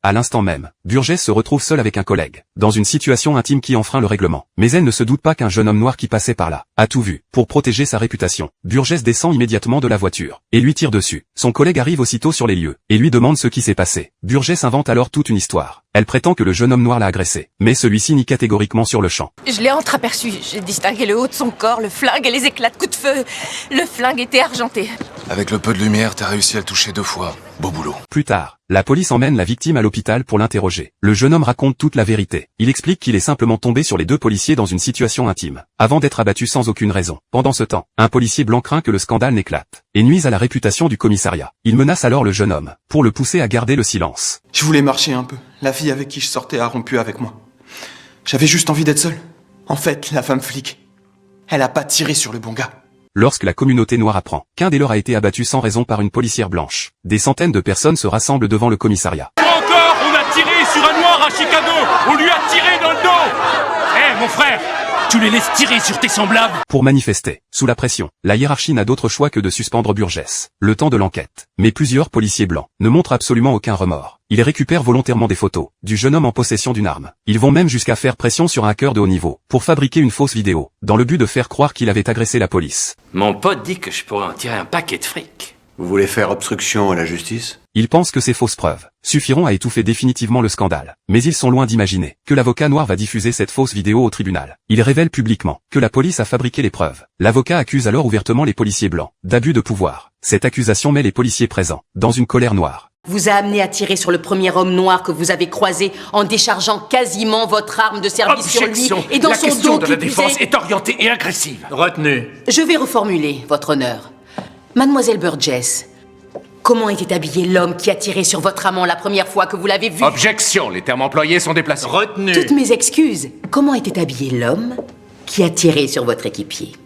À l'instant même, Burgess se retrouve seule avec un collègue, dans une situation intime qui enfreint le règlement. Mais elle ne se doute pas qu'un jeune homme noir qui passait par là a tout vu. Pour protéger sa réputation, Burgess descend immédiatement de la voiture et lui tire dessus. Son collègue arrive aussitôt sur les lieux et lui demande ce qui s'est passé. Burgess invente alors toute une histoire. Elle prétend que le jeune homme noir l'a agressé, mais celui-ci nie catégoriquement sur le champ. Je l'ai entreaperçu, j'ai distingué le haut de son corps, le flingue et les éclats de coups de feu. Le flingue était argenté. Avec le peu de lumière, t'as réussi à le toucher 2 fois. Beau boulot. Plus tard, la police emmène la victime à l'hôpital pour l'interroger. Le jeune homme raconte toute la vérité. Il explique qu'il est simplement tombé sur les 2 policiers dans une situation intime, avant d'être abattu sans aucune raison. Pendant ce temps, un policier blanc craint que le scandale n'éclate et nuise à la réputation du commissariat. Il menace alors le jeune homme, pour le pousser à garder le silence. Je voulais marcher un peu. La fille avec qui je sortais a rompu avec moi. J'avais juste envie d'être seul. En fait, la femme flic, elle a pas tiré sur le bon gars. Lorsque la communauté noire apprend qu'un des leurs a été abattu sans raison par une policière blanche, des centaines de personnes se rassemblent devant le commissariat. Encore, on a tiré sur un noir à Chicago. On lui a tiré dans le dos. Mon frère, tu les laisses tirer sur tes semblables. Pour manifester, sous la pression, la hiérarchie n'a d'autre choix que de suspendre Burgess, le temps de l'enquête. Mais plusieurs policiers blancs ne montrent absolument aucun remords. Ils récupèrent volontairement des photos du jeune homme en possession d'une arme. Ils vont même jusqu'à faire pression sur un hacker de haut niveau pour fabriquer une fausse vidéo, dans le but de faire croire qu'il avait agressé la police. Mon pote dit que je pourrais en tirer un paquet de fric. Vous voulez faire obstruction à la justice? Ils pensent que ces fausses preuves suffiront à étouffer définitivement le scandale. Mais ils sont loin d'imaginer que l'avocat noir va diffuser cette fausse vidéo au tribunal. Il révèle publiquement que la police a fabriqué les preuves. L'avocat accuse alors ouvertement les policiers blancs d'abus de pouvoir. Cette accusation met les policiers présents dans une colère noire. Vous a amené à tirer sur le premier homme noir que vous avez croisé en déchargeant quasiment votre arme de service sur lui et dans son dos de la défense est orientée et agressive. Retenu. Je vais reformuler, votre honneur. Mademoiselle Burgess, comment était habillé l'homme qui a tiré sur votre amant la première fois que vous l'avez vu? Objection, les termes employés sont déplacés. Retenu. Toutes mes excuses. Comment était habillé l'homme qui a tiré sur votre équipier?